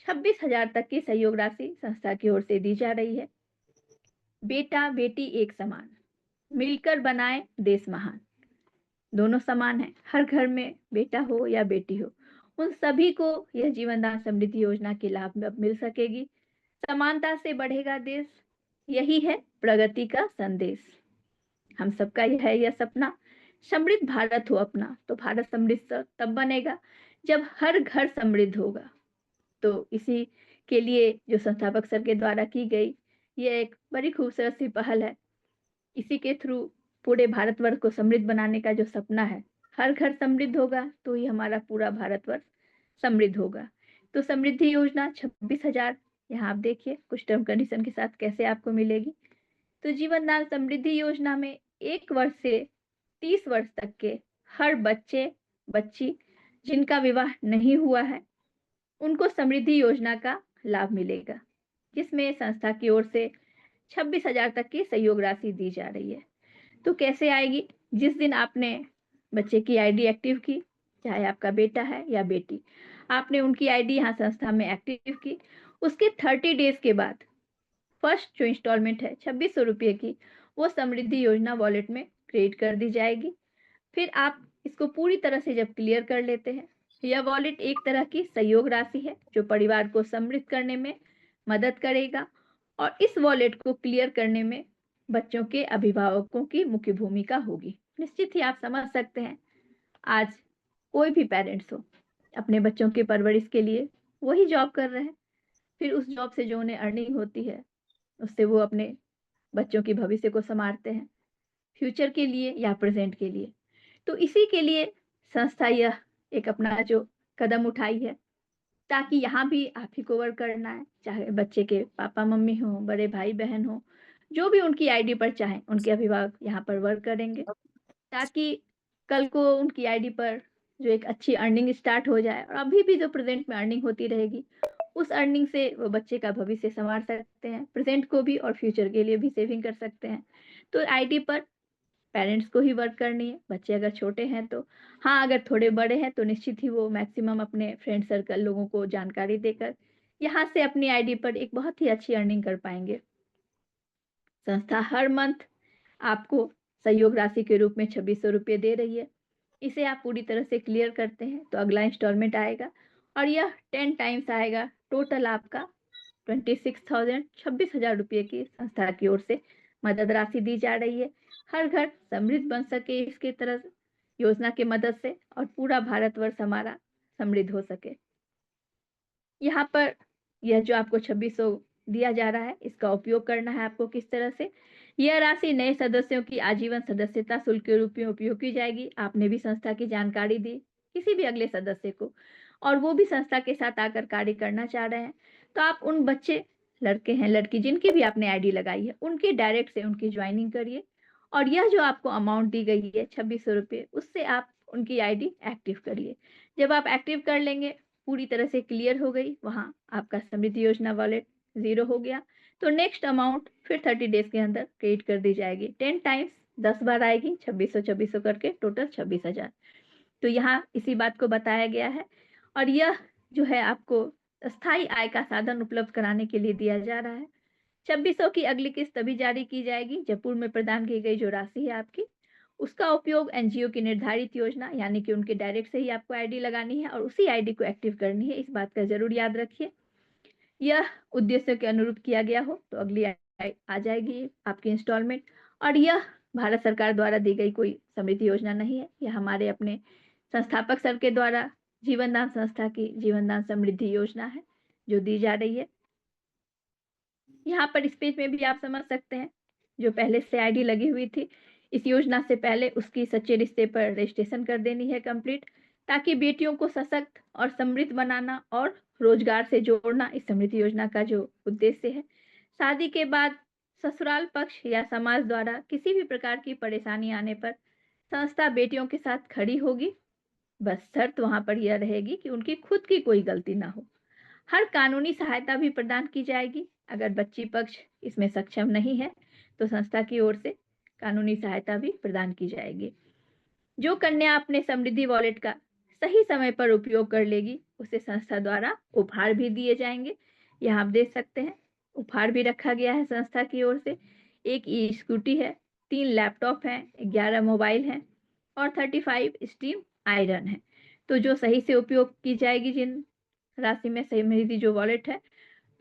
26,000 तक की सहयोग राशि संस्था की ओर से दी जा रही है। बेटा बेटी एक समान, मिलकर बनाए देश महान। दोनों समान हैं, हर घर में बेटा हो या बेटी हो, उन सभी को यह जीवन दान समृद्धि योजना के लाभ अब मिल सकेगी। समानता से बढ़ेगा देश, यही है प्रगति का संदेश। हम सबका यह है यह सपना, समृद्ध भारत हो अपना, तो भारत समृद्ध तब बनेगा जब हर घर समृद्ध होगा। तो इसी के लिए जो संस्थापक सर के द्वारा की गई ये एक बड़ी खूबसूरत सी पहल है। इसी के थ्रू पूरे भारतवर्ष को समृद्ध बनाने का जो सपना है, हर घर समृद्ध होगा तो ही हमारा पूरा भारतवर्ष समृद्ध होगा। तो समृद्धि योजना 26,000 यहाँ आप देखिए कुछ टर्म कंडीशन के साथ कैसे आपको मिलेगी। तो जीवन दान समृद्धि योजना में 1 वर्ष से 30 वर्ष तक के हर बच्चे बच्ची जिनका विवाह नहीं हुआ है उनको समृद्धि योजना का लाभ मिलेगा, जिसमें संस्था की ओर से 26,000 तक की सहयोग राशि दी जा रही है। तो कैसे आएगी? जिस दिन आपने बच्चे की आईडी एक्टिव की, चाहे आपका बेटा है या बेटी, आपने उनकी आईडी यहाँ संस्था में एक्टिव की, उसके 30 डेज के बाद फर्स्ट जो इंस्टॉलमेंट है 2600 रुपये की, वो समृद्धि योजना वॉलेट में क्रेडिट कर दी जाएगी। फिर आप इसको पूरी तरह से जब क्लियर कर लेते हैं, यह वॉलेट एक तरह की सहयोग राशि है जो परिवार को समृद्ध करने में मदद करेगा। और इस वॉलेट को क्लियर करने में बच्चों के अभिभावकों की मुख्य भूमिका होगी। निश्चित ही आप समझ सकते हैं, आज कोई भी पेरेंट्स हो अपने बच्चों की परवरिश के लिए वही जॉब कर रहे हैं, फिर उस जॉब से जो उन्हें अर्निंग होती है उससे वो अपने बच्चों के भविष्य को संवारते हैं, फ्यूचर के लिए या प्रेजेंट के लिए। तो इसी के लिए संस्था यह एक अपना जो कदम उठाई है, ताकि यहाँ भी आप ही को वर्क करना है, चाहे बच्चे के पापा मम्मी हो, बड़े भाई बहन हो, जो भी उनकी आईडी पर चाहें उनके अभिभावक यहाँ पर वर्क करेंगे, ताकि कल को उनकी आईडी पर जो एक अच्छी अर्निंग स्टार्ट हो जाए। और अभी भी जो प्रेजेंट में अर्निंग होती रहेगी उस अर्निंग से वो बच्चे का भविष्य संवार सकते हैं, प्रेजेंट को भी और फ्यूचर के लिए भी सेविंग कर सकते हैं। तो आईडी पर पेरेंट्स को ही वर्क करनी है, बच्चे अगर छोटे हैं तो। हाँ, अगर थोड़े बड़े हैं तो निश्चित ही वो मैक्सिमम अपने फ्रेंड सर्कल लोगों को जानकारी देकर यहाँ से अपनी आईडी पर एक बहुत ही अच्छी अर्निंग कर पाएंगे। संस्था हर मंथ आपको सहयोग राशि के रूप में 2600 रुपये दे रही है। इसे आप पूरी तरह से क्लियर करते हैं तो अगला इंस्टॉलमेंट आएगा और यह 10 टाइम्स आएगा। टोटल आपका 26,000 रुपये की संस्था की ओर से मदद राशि दी जा रही है। हर घर समृद्ध बन सके इसकी तरह योजना की मदद से और पूरा भारतवर्ष हमारा समृद्ध हो सके। यहाँ पर यह जो आपको 2600 दिया जा रहा है, इसका उपयोग करना है आपको किस तरह से। यह राशि नए सदस्यों की आजीवन सदस्यता शुल्क के रूप में उपयोग की जाएगी। आपने भी संस्था की जानकारी दी किसी भी अगले सदस्य को और वो भी संस्था के साथ आकर कार्य करना चाह रहे हैं, तो आप उन बच्चे, लड़के हैं लड़की, जिनकी भी आपने आईडी लगाई है उनके डायरेक्ट से उनकी ज्वाइनिंग करिए और यह जो आपको अमाउंट दी गई है 2600 रुपये, उससे आप उनकी आईडी एक्टिव करिए। जब आप एक्टिव कर लेंगे, पूरी तरह से क्लियर हो गई, वहाँ आपका समृद्धि योजना वॉलेट 0 हो गया, तो नेक्स्ट अमाउंट फिर 30 डेज के अंदर क्रेडिट कर दी जाएगी। 10 टाइम्स 10 बार आएगी, 2600 करके टोटल 26,000। तो यहाँ इसी बात को बताया गया है और यह जो है आपको स्थायी आय का साधन उपलब्ध कराने के लिए दिया जा रहा है। 2600 की अगली किस्त तभी जारी की जाएगी जब पूर्व में प्रदान की गई जो राशि है आपकी, उसका उपयोग एनजीओ की निर्धारित योजना यानी कि उनके डायरेक्ट से ही आपको आईडी लगानी है और उसी आईडी को एक्टिव करनी है। इस बात का जरूर याद रखिए। यह उद्देश्य के अनुरूप किया गया हो तो अगली आ जाएगी आपकी इंस्टॉलमेंट। और यह भारत सरकार द्वारा दी गई कोई समृद्धि योजना नहीं है, यह हमारे अपने संस्थापक सर के द्वारा जीवनदान संस्था की जीवनदान समृद्धि योजना है जो दी जा रही है। यहाँ पर इस पेज में भी आप समझ सकते हैं, जो पहले से आईडी लगी हुई थी इस योजना से पहले उसकी सच्चे रिश्ते पर रजिस्ट्रेशन कर देनी है कंप्लीट, ताकि बेटियों को सशक्त और समृद्ध बनाना और रोजगार से जोड़ना इस समृद्धि योजना का जो उद्देश्य है। शादी के बाद ससुराल पक्ष या समाज द्वारा किसी भी प्रकार की परेशानी आने पर संस्था बेटियों के साथ खड़ी होगी, बस शर्त वहां पर यह रहेगी कि उनकी खुद की कोई गलती ना हो। हर कानूनी सहायता भी प्रदान की जाएगी। अगर बच्ची पक्ष इसमें सक्षम नहीं है तो संस्था की ओर से कानूनी सहायता भी प्रदान की जाएगी। जो कन्या अपने समृद्धि वॉलेट का सही समय पर उपयोग कर लेगी उसे संस्था द्वारा उपहार भी दिए जाएंगे। यहाँ आप देख सकते हैं उपहार भी रखा गया है संस्था की ओर से। एक ई स्कूटी है, 3 लैपटॉप हैं, 11 मोबाइल हैं और 35 स्टीम आयरन है। तो जो सही से उपयोग की जाएगी, जिन राशि में सही मेरी जो वॉलेट है,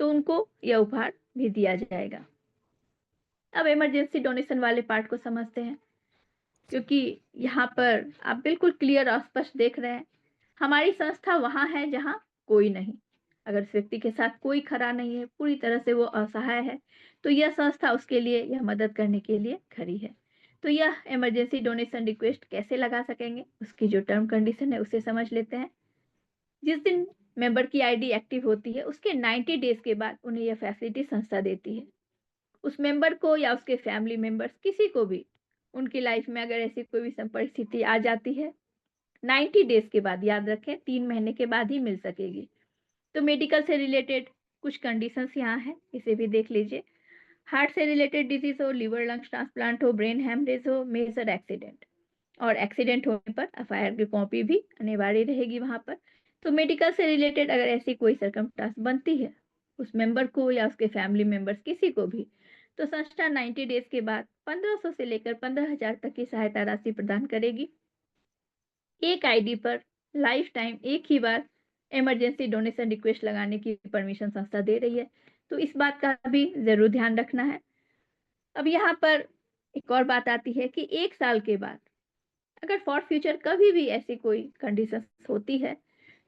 तो उनको यह उपहार भी दिया जाएगा। अब इमरजेंसी डोनेशन वाले पार्ट को समझते हैं, क्योंकि यहाँ पर आप बिल्कुल क्लियर और स्पष्ट देख रहे हैं। हमारी संस्था वहाँ है जहाँ कोई नहीं। अगर उस व्यक्ति के साथ कोई खड़ा नहीं है, पूरी तरह से वो असहाय है, तो यह संस्था उसके लिए यह मदद करने के लिए खड़ी है। तो यह इमरजेंसी डोनेशन रिक्वेस्ट कैसे लगा सकेंगे, उसकी जो टर्म कंडीशन है उसे समझ लेते हैं। जिस दिन मेंबर की आईडी एक्टिव होती है, उसके 90 डेज के बाद उन्हें यह फैसिलिटी संस्था देती है। उस मेंबर को या उसके फैमिली मेंबर्स किसी को भी उनकी लाइफ में अगर ऐसी कोई भी परिस्थिति आ जाती है, 90 डेज के बाद, याद रखें 3 महीने के बाद ही मिल सकेगी। तो मेडिकल से रिलेटेड कुछ कंडीशंस यहाँ हैं, इसे भी देख लीजिए। हार्ट से रिलेटेड डिजीज हो, लिवर लंग्स ट्रांसप्लांट हो, ब्रेन हेमरेज हो, मेजर एक्सीडेंट, और एक्सीडेंट होने पर एफआईआर की कॉपी भी अनिवार्य रहेगी वहां पर। तो मेडिकल से रिलेटेड अगर ऐसी कोई सरकमस्टांस बनती है उस मेंबर को या उसके फैमिली मेंबर्स किसी को भी, तो संस्था 90 डेज के बाद 1500 से लेकर 15,000 तक की सहायता राशि प्रदान करेगी। एक आईडी पर लाइफ टाइम एक ही बार इमरजेंसी डोनेशन रिक्वेस्ट लगाने की परमिशन संस्था दे रही है, तो इस बात का भी जरूर ध्यान रखना है। अब यहाँ पर एक और बात आती है कि 1 साल के बाद अगर फॉर फ्यूचर कभी भी ऐसी कोई कंडीशन होती है,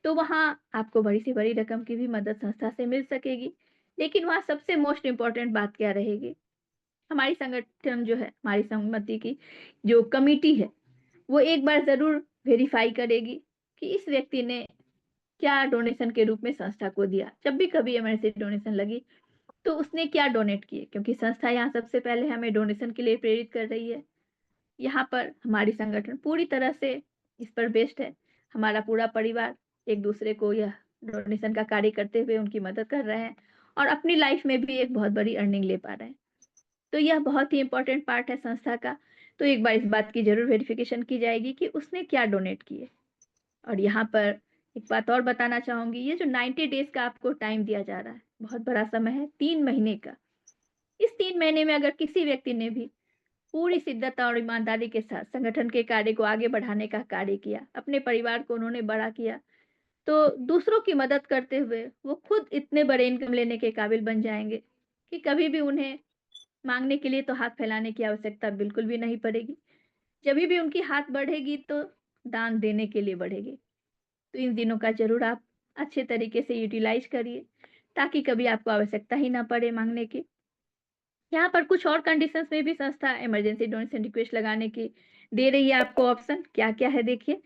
तो वहाँ आपको बड़ी से बड़ी रकम की भी मदद संस्था से मिल सकेगी। लेकिन वहाँ सबसे मोस्ट इम्पोर्टेंट बात क्या रहेगी, हमारी संगठन जो है, हमारी सम्मति की जो कमिटी है, वो एक बार जरूर वेरीफाई करेगी कि इस व्यक्ति ने क्या डोनेशन के रूप में संस्था को दिया। जब भी कभी इमरजेंसी डोनेशन लगी तो उसने क्या डोनेट किए, क्योंकि संस्था यहाँ सबसे पहले हमें डोनेशन के लिए प्रेरित कर रही है। यहाँ पर हमारी संगठन पूरी तरह से इस पर बेस्ड है। हमारा पूरा परिवार एक दूसरे को यह डोनेशन का कार्य करते हुए उनकी मदद कर रहे हैं और अपनी लाइफ में भी एक बहुत बड़ी अर्निंग ले पा रहे हैं। तो यह बहुत ही इंपॉर्टेंट पार्ट है संस्था का। तो एक बार इस बात की जरूर वेरिफिकेशन की जाएगी कि उसने क्या डोनेट किए। और यहाँ पर एक बात और बताना चाहूंगी, ये जो 90 डेज का आपको टाइम दिया जा रहा है, बहुत बड़ा समय है, 3 महीने का। इस 3 महीने में अगर किसी व्यक्ति ने भी पूरी शिद्दत और ईमानदारी के साथ संगठन के कार्य को आगे बढ़ाने का कार्य किया, अपने परिवार को उन्होंने बड़ा किया, तो दूसरों की मदद करते हुए वो खुद इतने बड़े इनकम लेने के काबिल बन जाएंगे कि कभी भी उन्हें मांगने के लिए तो हाथ फैलाने की आवश्यकता बिल्कुल भी नहीं पड़ेगी। जब भी उनकी हाथ बढ़ेगी तो दान देने के लिए बढ़ेगी। तो इन दिनों का जरूर आप अच्छे तरीके से यूटिलाइज करिए, ताकि कभी आपको आवश्यकता ही ना पड़े मांगने की। यहाँ पर कुछ और कंडीशंस में भी संस्था इमरजेंसी डोनेशन रिक्वेस्ट लगाने की दे रही है आपको ऑप्शन। क्या क्या है देखिए।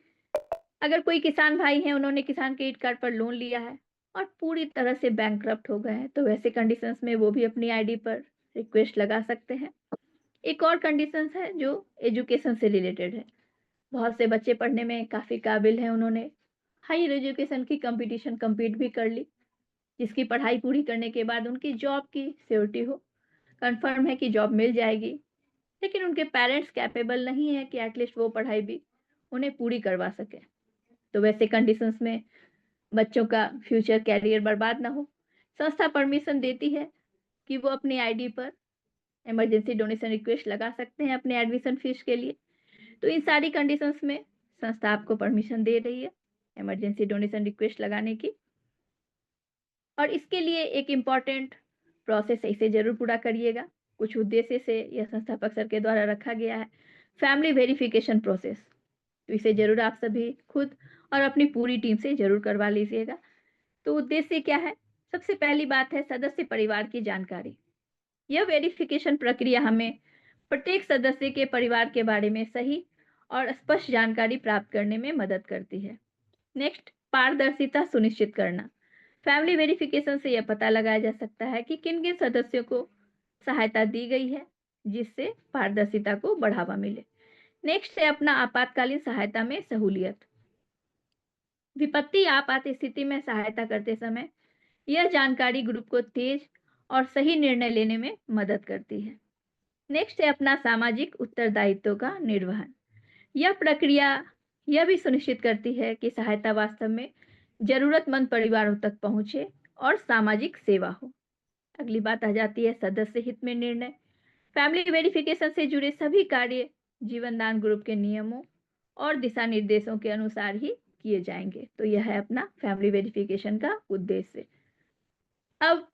अगर कोई किसान भाई है, उन्होंने किसान क्रेडिट कार्ड पर लोन लिया है और पूरी तरह से बैंकक्रप्ट हो गए हैं, तो वैसे कंडीशंस में वो भी अपनी आईडी पर रिक्वेस्ट लगा सकते हैं। एक और कंडीशंस है जो एजुकेशन से रिलेटेड है। बहुत से बच्चे पढ़ने में काफी काबिल हैं, उन्होंने हायर एजुकेशन की कंपटीशन कम्पीट भी कर ली, जिसकी पढ़ाई पूरी करने के बाद उनकी जॉब की सिक्योरिटी हो, कंफर्म है कि जॉब मिल जाएगी, लेकिन उनके पेरेंट्स कैपेबल नहीं है कि एटलीस्ट वो पढ़ाई भी उन्हें पूरी करवा सके। तो वैसे कंडीशंस में बच्चों का फ्यूचर कैरियर बर्बाद ना हो, संस्था परमिशन देती है कि वो अपनी आईडी पर इमरजेंसी डोनेशन रिक्वेस्ट लगा सकते हैं अपने एडमिशन फीस के लिए। तो इन सारी कंडीशंस में संस्था आपको परमिशन दे रही है इमरजेंसी डोनेशन रिक्वेस्ट लगाने की। और इसके लिए एक इम्पॉर्टेंट प्रोसेस इसे जरूर पूरा करिएगा। कुछ उद्देश्य से यह संस्थापक सर के द्वारा रखा गया है, फैमिली वेरिफिकेशन प्रोसेस। तो इसे जरूर आप सभी खुद और अपनी पूरी टीम से जरूर करवा लीजिएगा। तो उद्देश्य क्या है, सबसे पहली बात है सदस्य परिवार की जानकारी। यह वेरिफिकेशन प्रक्रिया हमें प्रत्येक सदस्य के परिवार के बारे में सही और स्पष्ट जानकारी प्राप्त करने में मदद करती है। नेक्स्ट, पारदर्शिता सुनिश्चित करना। फैमिली वेरिफिकेशन से यह पता लगाया जा सकता है कि किन किन सदस्यों को सहायता दी गई है, जिससे पारदर्शिता को बढ़ावा मिले। नेक्स्ट है अपना आपातकालीन सहायता में सहूलियत। विपत्ति आपात स्थिति में सहायता करते समय यह जानकारी ग्रुप को तेज और सही निर्णय लेने में मदद करती है। नेक्स्ट है अपना सामाजिक उत्तरदायित्व का निर्वहन। यह प्रक्रिया यह भी सुनिश्चित करती है कि सहायता वास्तव में जरूरतमंद परिवारों तक पहुंचे और सामाजिक सेवा हो। अगली बात आ जाती है सदस्य हित में निर्णय। फैमिली वेरिफिकेशन से जुड़े सभी कार्य जीवनदान ग्रुप के नियमों और दिशा निर्देशों के अनुसार ही किए जाएंगे। तो यह है अपना फैमिली वेरिफिकेशन का उद्देश्य। अब